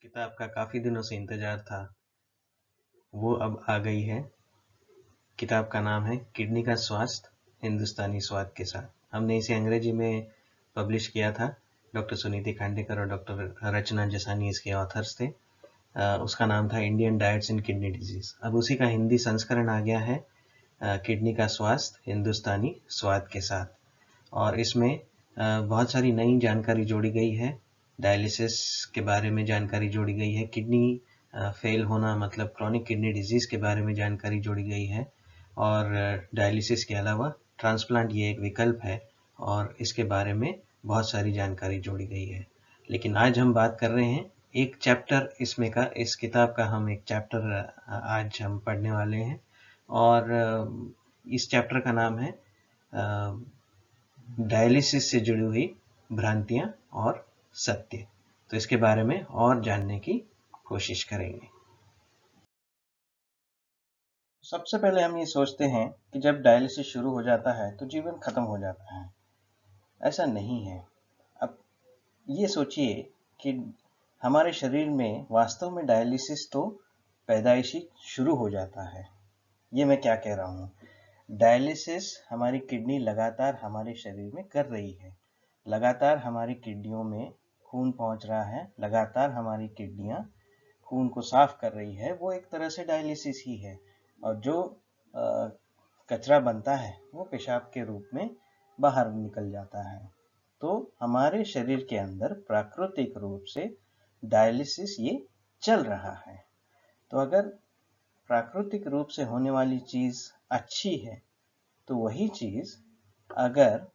किताब का काफ़ी दिनों से इंतज़ार था, वो अब आ गई है। किताब का नाम है किडनी का स्वास्थ्य हिंदुस्तानी स्वाद के साथ। हमने इसे अंग्रेजी में पब्लिश किया था। डॉक्टर सुनीति खांडेकर और डॉक्टर रचना जसानी इसके ऑथर्स थे। उसका नाम था इंडियन डाइट्स इन किडनी डिजीज़। अब उसी का हिंदी संस्करण आ गया है, किडनी का स्वास्थ्य हिंदुस्तानी स्वाद के साथ। और इसमें बहुत सारी नई जानकारी जोड़ी गई है। डायलिसिस के बारे में जानकारी जोड़ी गई है, किडनी फेल होना मतलब क्रॉनिक किडनी डिजीज़ के बारे में जानकारी जोड़ी गई है, और डायलिसिस के अलावा ट्रांसप्लांट ये एक विकल्प है और इसके बारे में बहुत सारी जानकारी जोड़ी गई है। लेकिन आज हम बात कर रहे हैं एक चैप्टर इसमें का, इस किताब का हम एक चैप्टर आज हम पढ़ने वाले हैं, और इस चैप्टर का नाम है डायलिसिस से जुड़ी हुई भ्रांतियां और सत्य। तो इसके बारे में और जानने की कोशिश करेंगे। सबसे पहले हम ये सोचते हैं कि जब डायलिसिस शुरू हो जाता है तो जीवन खत्म हो जाता है। ऐसा नहीं है। अब ये सोचिए कि हमारे शरीर में वास्तव में डायलिसिस तो पैदाइशी शुरू हो जाता है। ये मैं क्या कह रहा हूँ? डायलिसिस हमारी किडनी लगातार हमारे शरीर में कर रही है। लगातार हमारी किडनियों में खून पहुंच रहा है, लगातार हमारी किडनियां खून को साफ कर रही है। वो एक तरह से डायलिसिस ही है। और जो कचरा बनता है वो पेशाब के रूप में बाहर निकल जाता है। तो हमारे शरीर के अंदर प्राकृतिक रूप से डायलिसिस ये चल रहा है। तो अगर प्राकृतिक रूप से होने वाली चीज़ अच्छी है, तो वही चीज़ अगर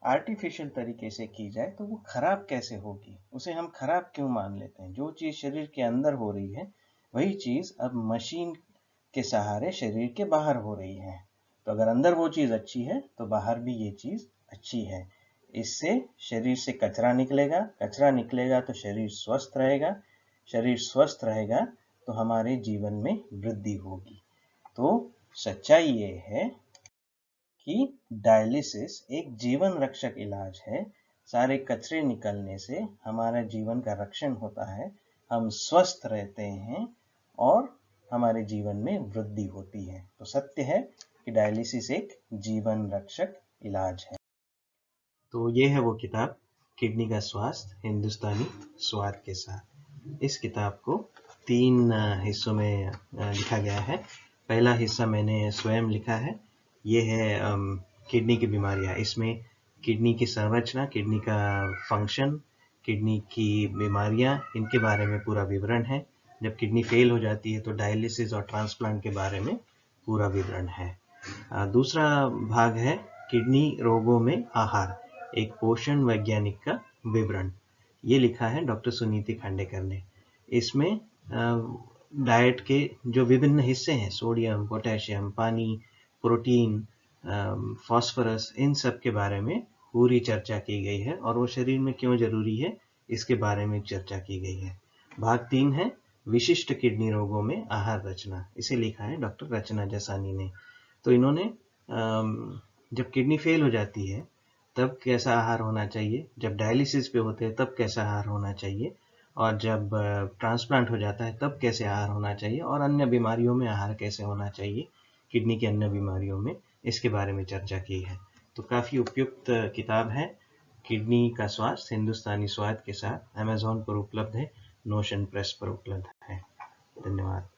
आर्टिफिशियल तरीके से की जाए तो वो खराब कैसे होगी? उसे हम खराब क्यों मान लेते हैं? जो चीज़ शरीर के अंदर हो रही है, वही चीज़ अब मशीन के सहारे शरीर के बाहर हो रही है। तो अगर अंदर वो चीज़ अच्छी है, तो बाहर भी ये चीज़ अच्छी है। इससे शरीर से कचरा निकलेगा तो शरीर स्वस्थ रहेगा। शरीर स्वस्थ रहेगा तो हमारे जीवन में वृद्धि होगी। तो सच्चाई ये है कि डायलिसिस एक जीवन रक्षक इलाज है। सारे कचरे निकलने से हमारा जीवन का रक्षण होता है, हम स्वस्थ रहते हैं और हमारे जीवन में वृद्धि होती है। तो सत्य है कि डायलिसिस एक जीवन रक्षक इलाज है। तो ये है वो किताब, किडनी का स्वास्थ्य हिंदुस्तानी स्वाद के साथ। इस किताब को 3 हिस्सों में लिखा गया है। पहला हिस्सा मैंने स्वयं लिखा है। ये है किडनी की बीमारियां। इसमें किडनी की संरचना, किडनी का फंक्शन, किडनी की बीमारियां, इनके बारे में पूरा विवरण है। जब किडनी फेल हो जाती है तो डायलिसिस और ट्रांसप्लांट के बारे में पूरा विवरण है। दूसरा भाग है किडनी रोगों में आहार, एक पोषण वैज्ञानिक का विवरण। ये लिखा है डॉक्टर सुनीति खांडेकर ने। इसमें डाइट के जो विभिन्न हिस्से हैं, सोडियम, पोटेशियम, पानी, प्रोटीन, फास्फोरस, इन सब के बारे में पूरी चर्चा की गई है, और वो शरीर में क्यों जरूरी है इसके बारे में चर्चा की गई है। भाग 3 है विशिष्ट किडनी रोगों में आहार रचना। इसे लिखा है डॉक्टर रचना जसानी ने। तो इन्होंने जब किडनी फेल हो जाती है तब कैसा आहार होना चाहिए, जब डायलिसिस पे होते हैं तब कैसा आहार होना चाहिए, और जब ट्रांसप्लांट हो जाता है तब कैसे आहार होना चाहिए, और अन्य बीमारियों में आहार कैसे होना चाहिए, किडनी की अन्य बीमारियों में, इसके बारे में चर्चा की है। तो काफ़ी उपयुक्त किताब है। किडनी का स्वास्थ्य हिंदुस्तानी स्वाद के साथ अमेज़न पर उपलब्ध है, नोशन प्रेस पर उपलब्ध है। धन्यवाद।